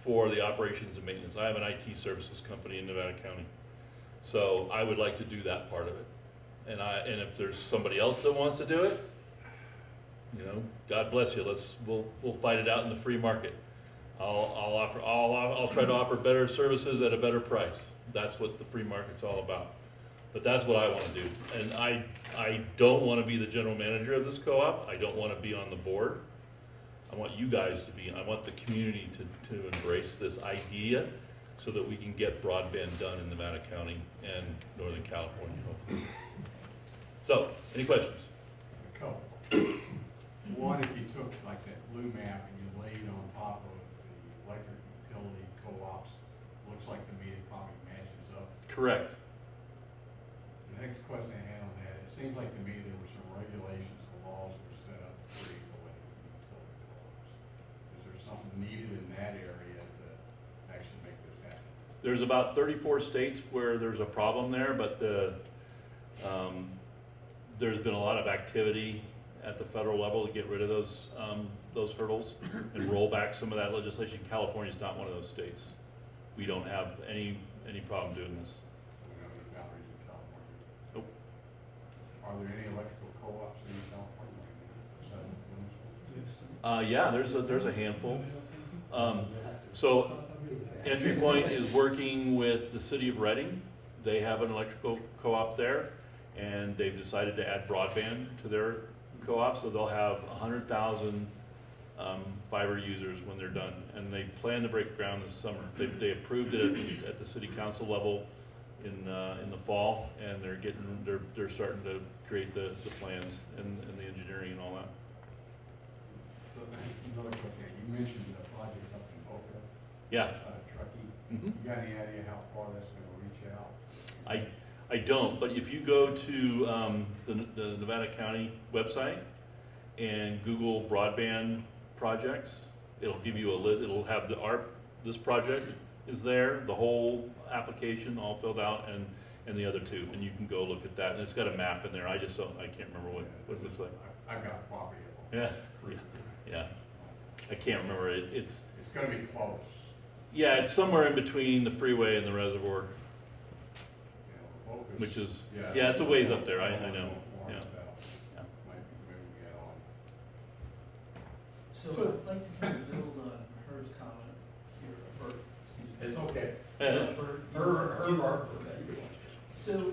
for the operations and maintenance. I have an IT services company in Nevada County. So I would like to do that part of it. And if there's somebody else that wants to do it, God bless you. We'll fight it out in the free market. I'll try to offer better services at a better price. That's what the free market's all about. But that's what I want to do. And I don't want to be the general manager of this co-op. I don't want to be on the board. I want you guys to be. I want the community to embrace this idea so that we can get broadband done in Nevada County and Northern California, hopefully. So, any questions? A couple. One, if you took like that blue map and you laid on top of the electric utility co-ops, looks like to me it probably matches up. Correct. The next question I had on that, it seems like to me there were some regulations and laws that were set up to create electric utility co-ops. Is there something needed in that area to actually make this happen? There's about 34 states where there's a problem there, but there's been a lot of activity at the federal level to get rid of those hurdles and roll back some of that legislation. California is not one of those states. We don't have any problem doing this. We don't have any boundaries in California. Nope. Are there any electrical co-ops in California right now? Yeah, there's a handful. So Entry Point is working with the city of Reading. They have an electrical co-op there, and they've decided to add broadband to their co-op, so they'll have 100,000 fiber users when they're done, and they plan to break ground this summer. They approved it at the city council level in the fall, and they're starting to create the plans and the engineering and all that. So, another question, you mentioned the project up in Boca, Yeah. Truckee. Mhm. You got any idea how far that's gonna reach out? I don't, but if you go to the Nevada County website and Google broadband projects, it'll give you a list. It'll have this project is there, the whole application all filled out, and the other two, and you can go look at that. And it's got a map in there. I can't remember what it looks like. I've got a copy of Yeah, it. yeah. I can't remember it. It's It's gonna be close. yeah, it's somewhere in between the freeway and the reservoir, You know, Boca's- which is yeah, it's a ways up there. I know. Yeah. Might Yeah. be moving it on. So I'd like to kind of build on Herb's comment here, Bert, excuse me. It's okay. Bert, Her. So,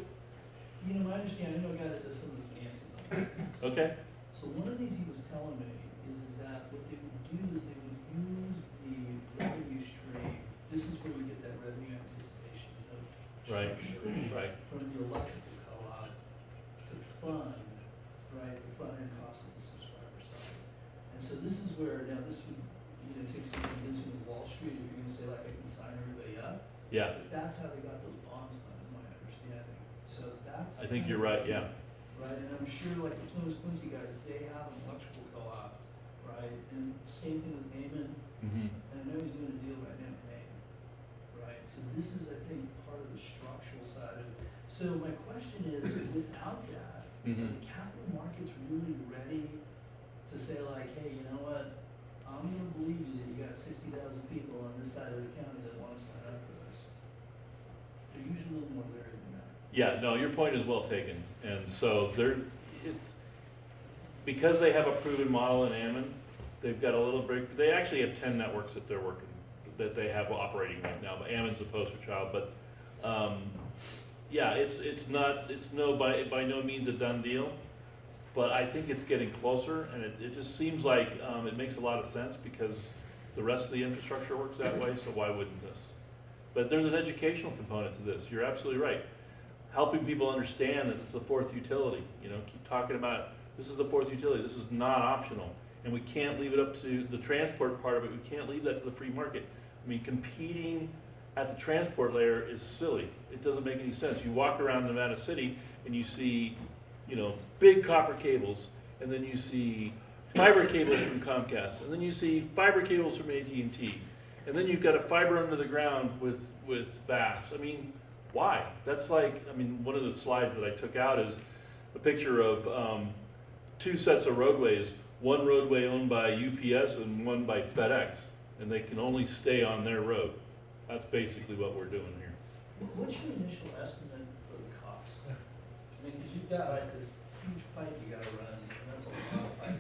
my understanding, I know a guy that does some of the finances on these things. Okay. So one of the things he was telling me is that what they would do is they would use the revenue stream, this is where we get that revenue anticipation of Right. structure, Right. from the electrical co-op to fund, right, the front end cost of the subscriber side. And so this is where, now this would, take some convincing with Wall Street, if you're gonna say like, I can sign everybody up. Yeah. But that's how they got those bonds done, is my understanding. So that's. I think you're right. Yeah. Right, and I'm sure like the Plymouth Quincy guys, they have an electrical co-op, right? And same thing with Amon, Mm-hmm. and I know he's doing a deal right now with Amon, right? So this is, I think, part of the structural side of it. So my question is, without that, are Mm-hmm. the capital markets really ready to say like, hey, you know what? I'm gonna believe you that you got 60,000 people on this side of the county that wanna sign up for this. They're usually a little more leery than that. Yeah, no, your point is well taken, and so it's, because they have a proven model in Ammon, they've got a little break, they actually have 10 networks that they're working, that they have operating right now, but Ammon's the poster child, but, yeah, it's by no means a done deal, but I think it's getting closer, and it just seems like, it makes a lot of sense, because the rest of the infrastructure works that way, so why wouldn't this? But there's an educational component to this, you're absolutely right. Helping people understand that it's the fourth utility, keep talking about, this is the fourth utility, this is not optional. And we can't leave it up to the transport part of it, we can't leave that to the free market. I mean, competing at the transport layer is silly, it doesn't make any sense. You walk around Nevada City and you see, big copper cables, and then you see fiber cables from Comcast, and then you see fiber cables from AT&T, and then you've got a fiber under the ground with VAS. I mean, why? That's like, one of the slides that I took out is a picture of two sets of roadways, one roadway owned by UPS and one by FedEx, and they can only stay on their road. That's basically what we're doing here. What's your initial estimate for the cost? Because you've got like this huge pipe you gotta run, and that's a lot of pipe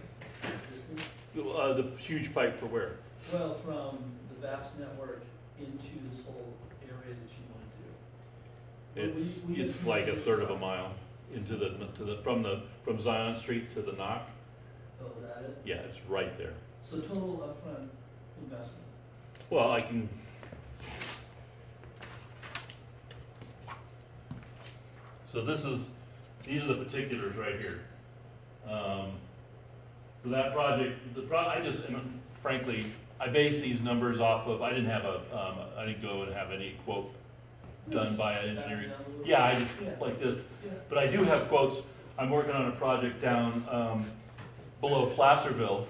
distance. The huge pipe for where? Well, from the vast network into this whole area that you wanna do. Well, we It's get like a some third of a pushback. mile from Zion Street to the Knock. Oh, is that it? Yeah, it's right there. So total upfront investment? Well, I can. So these are the particulars right here. So that project, frankly, I base these numbers off of, I didn't go and have any quote done by an engineering. Yeah, I just, like this, Yeah. but I do have quotes. I'm working on a project down, below Placerville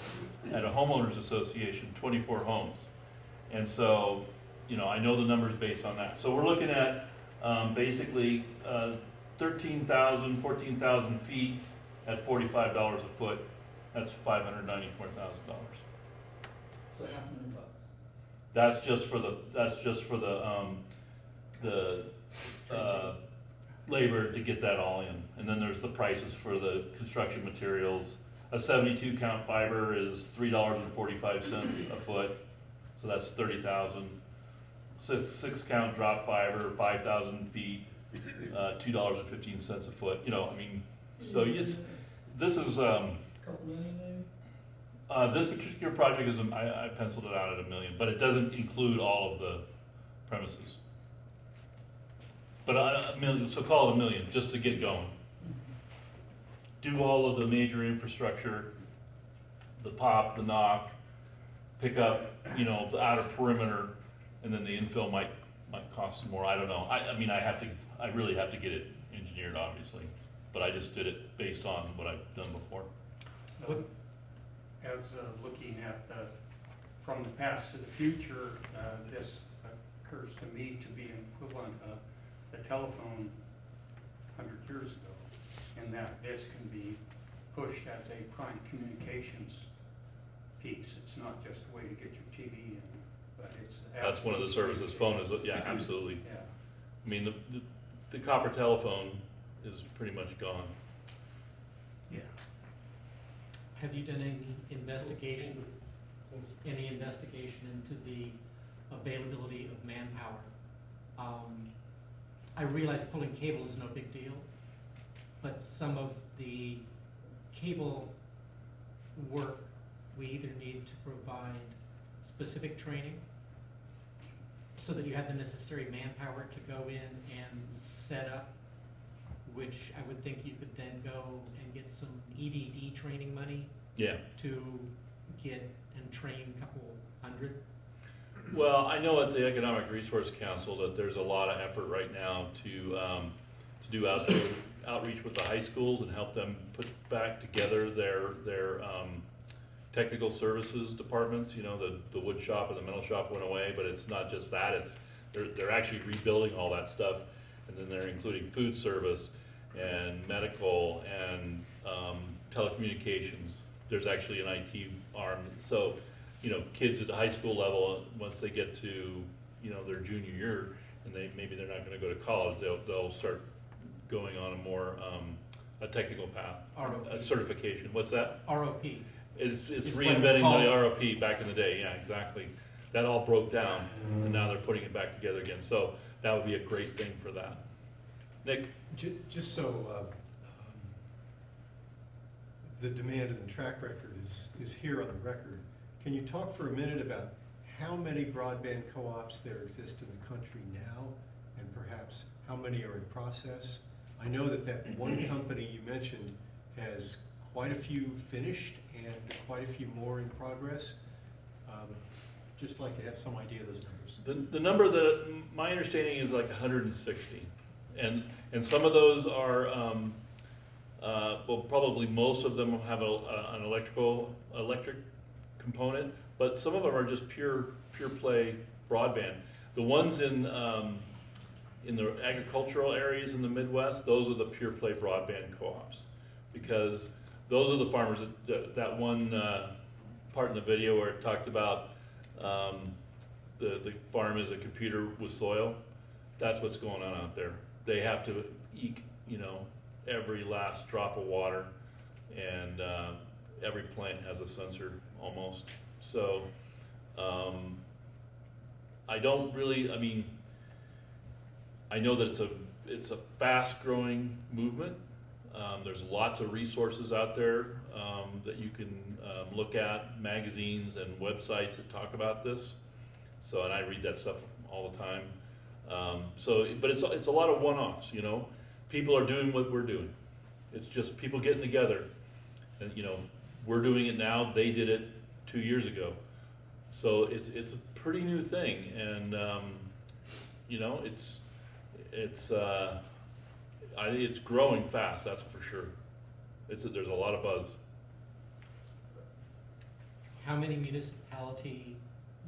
at a homeowners association, 24 homes. And so, I know the numbers based on that. So we're looking at, basically, 13,000, 14,000 feet at $45 a foot. That's $594,000. So $500,000. That's just for the labor to get that all in. And then there's the prices for the construction materials. A 72 count fiber is $3.45 a foot, so that's 30,000. 6 count drop fiber, 5,000 feet, $2.15 a foot. So this is Couple million maybe? This particular project is, I penciled it out at $1 million, but it doesn't include all of the premises. But $1 million, so call it $1 million, just to get going. Do all of the major infrastructure, the pop, the knock, pick up, you know, the outer perimeter, and then the infill might cost some more, I don't know. I mean, I really have to get it engineered, obviously, but I just did it based on what I've done before. As looking at from the past to the future, this occurs to me to be an equivalent of the telephone 100 years ago, in that this can be pushed as a prime communications piece. It's not just a way to get your TV in, but it's. That's one of the services. Phone is, yeah, absolutely. Yeah. I mean, the copper telephone is pretty much gone. Yeah. Have you done any investigation into the availability of manpower? I realize pulling cable is no big deal, but some of the cable work, we either need to provide specific training so that you have the necessary manpower to go in and set up, which I would think you could then go and get some EDD training money Yeah. to get and train a couple hundred. Well, I know at the Economic Resource Council that there's a lot of effort right now to do outreach with the high schools and help them put back together their technical services departments. You know, the wood shop and the metal shop went away, but it's not just that. It's they're actually rebuilding all that stuff, and then they're including food service and medical and telecommunications. There's actually an IT arm. So, you know, kids at the high school level, once they get to, you know, their junior year, and maybe they're not going to go to college, they'll start going on a more a technical path, a certification. What's that? ROP. It's what reinventing called. the ROP back in the day. Yeah, exactly. That all broke down, and now they're putting it back together again. So that would be a great thing for that. Nick? Just so the demand and the track record is here on the record, can you talk for a minute about how many broadband co-ops there exist in the country now, and perhaps how many are in process? I know that one company you mentioned has quite a few finished and quite a few more in progress. Just like to have some idea of those numbers. The number that, my understanding is like 160. And some of those are, well, probably most of them have an electric component, but some of them are just pure play broadband. The ones in the agricultural areas in the Midwest, those are the pure play broadband co-ops, because those are the farmers that one part in the video where it talked about the farm is a computer with soil. That's what's going on out there. They have to eke, you know, every last drop of water, and every plant has a sensor almost. So I don't really, I mean, I know that it's a fast growing movement. There's lots of resources out there that you can look at, magazines and websites that talk about this. So, and I read that stuff all the time. But it's a lot of one-offs, you know. People are doing what we're doing. It's just people getting together, and you know, we're doing it now. They did it 2 years ago, so it's a pretty new thing, and you know, I think it's growing fast. That's for sure. There's a lot of buzz. How many municipality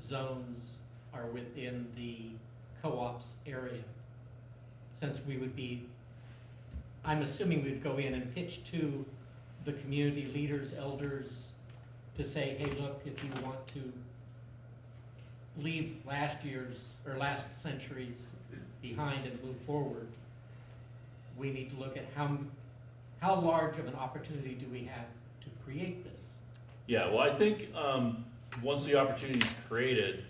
zones are within the co-op's area? Since we would be, I'm assuming we'd go in and pitch to the community leaders, elders, to say, hey, look, if you want to leave last century's behind and move forward, we need to look at how large of an opportunity do we have to create this? Yeah, well, I think once the opportunity is created,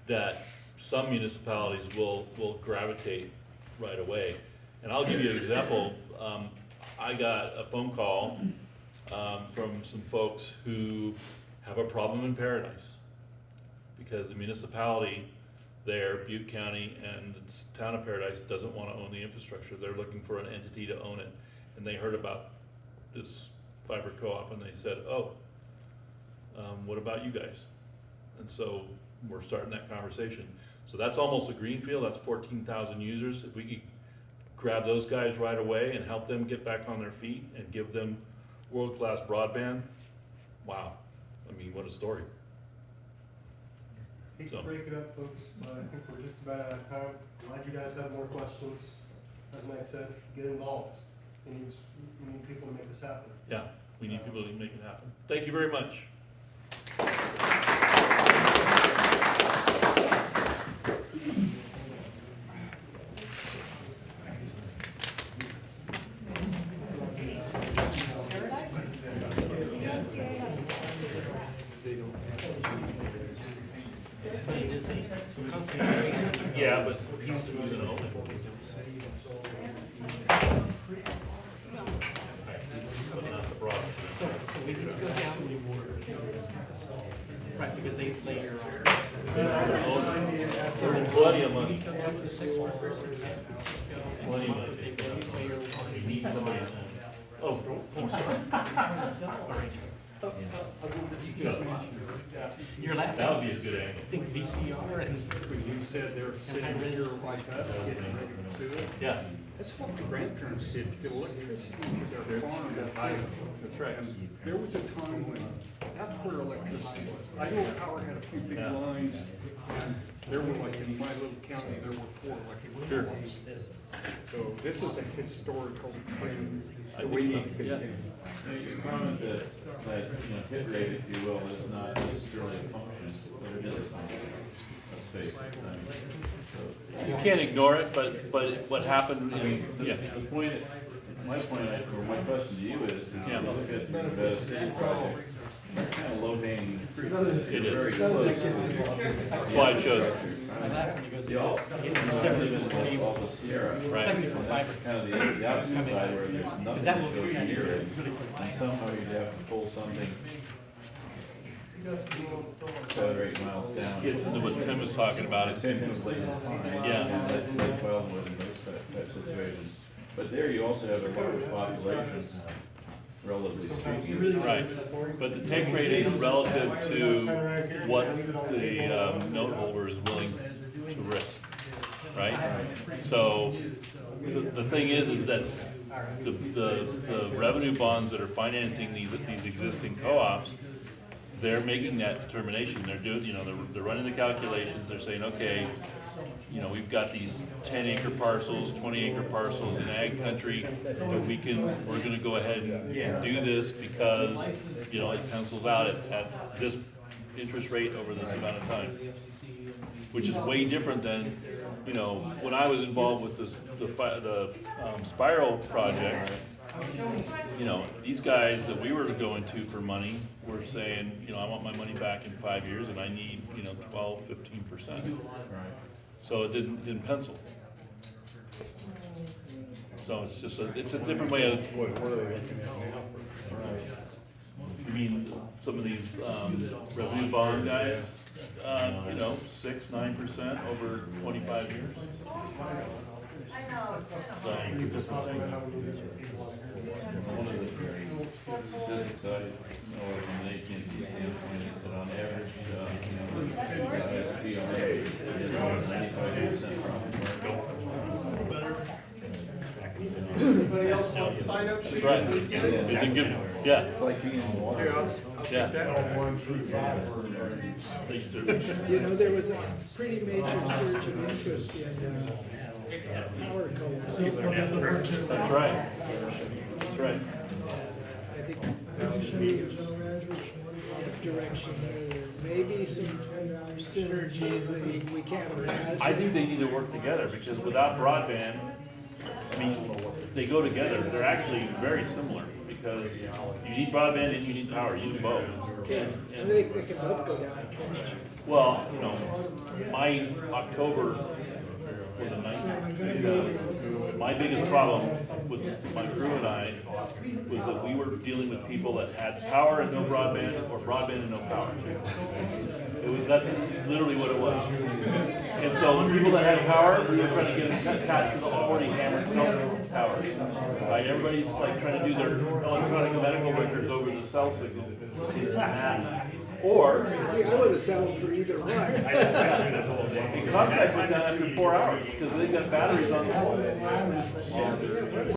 that some municipalities will gravitate right away. And I'll give you an example. I got a phone call from some folks who have a problem in Paradise. Because the municipality there, Butte County and the town of Paradise doesn't wanna own the infrastructure. They're looking for an entity to own it. And they heard about this fiber co-op and they said, oh, what about you guys? And so we're starting that conversation. So that's almost a greenfield, that's 14,000 users. If we could grab those guys right away and help them get back on their feet and give them world-class broadband, wow, I mean, what a story. Hate So- to break it up, folks, but I think we're just about out of time. Glad you guys have more questions. As Mike said, get involved. We need people to make this happen. Yeah, we need people to make it happen. Thank you very much. Yeah, but he's gonna open it. But not the broad. So we can go down. Right, because they layer Plenty of money. on. Plenty of money. You need somebody to own it. Oh, I'm sorry. You're laughing. That would be a good angle. I think VCR and. You said they're sitting here like us, getting ready to do it. Yeah, That's what the grandparents did, get electricity to their farm. that's right. And there was a time when that's where electricity was. I know Power had a few big Yeah. lines, and there were like, in my little county, there were 4 Sure. electric lines. So this is a historical trend I that we think need so, to yeah. continue. You comment that, hit rate, if you will, is not necessarily a function, but it is a function. Let's face it. You can't ignore it, but what happened, yeah. The point, my point, or my question to you is Yeah. look at the city project, it's kind of low hanging fruit. It is. Very close. That's why I chose it. I laugh when he goes, Yeah. it's 74 Off the Sierra. Right. 74 fiber. Kind of the opposite side where there's nothing Because that that will goes be near it, really and somehow you'd have to pull something 7 or 8 miles down. Gets into what Tim was talking about. It's in his late pine, Yeah. and like Wildwood and those type situations. But there you also have a large population, relatively speaking. Right, but the take rate is relative to what the note holder is willing to risk, right? So, the thing is that the revenue bonds that are financing these existing co-ops, they're making that determination, they're doing, they're running the calculations, they're saying, okay, we've got these 10-acre parcels, 20-acre parcels in ag country, but we're gonna go ahead and do this because, it pencils out at this interest rate over this amount of time. Which is way different than, when I was involved with the Spiral project, these guys that we were going to for money were saying, I want my money back in 5 years and I need, 12, 15%. Right. So it didn't pencil. So it's just it's a different way of. What we're looking at now. I mean, some of these revenue bond guys, 6, 9% over 25 years. So, One of the statistics I know from an AT&T standpoint is that on average, SPRA is about 95% profit margin. Anybody else want to sign up? that's right. It's a good, yeah. It's like being in water. Here, I'll Yeah. take that. There was a pretty major surge of interest in power co-ops. That's right. That's right. I think the general manager was one direction there. Maybe some synergies that we can't imagine. I think they need to work together because without broadband, they go together. They're actually very similar because you need broadband and you need power. You need both. And they can both go down in trench. Well, my October was a nightmare. Because my biggest problem with my crew and I was that we were dealing with people that had power and no broadband, or broadband and no power. That's literally what it was. And so the people that had power, we were trying to get them attached to the already hammered cell towers. Right? Everybody's like trying to do their electronic medical records over the cell signal. Or I would have settled for either one. and contracts went down after 4 hours because they got batteries on the wall.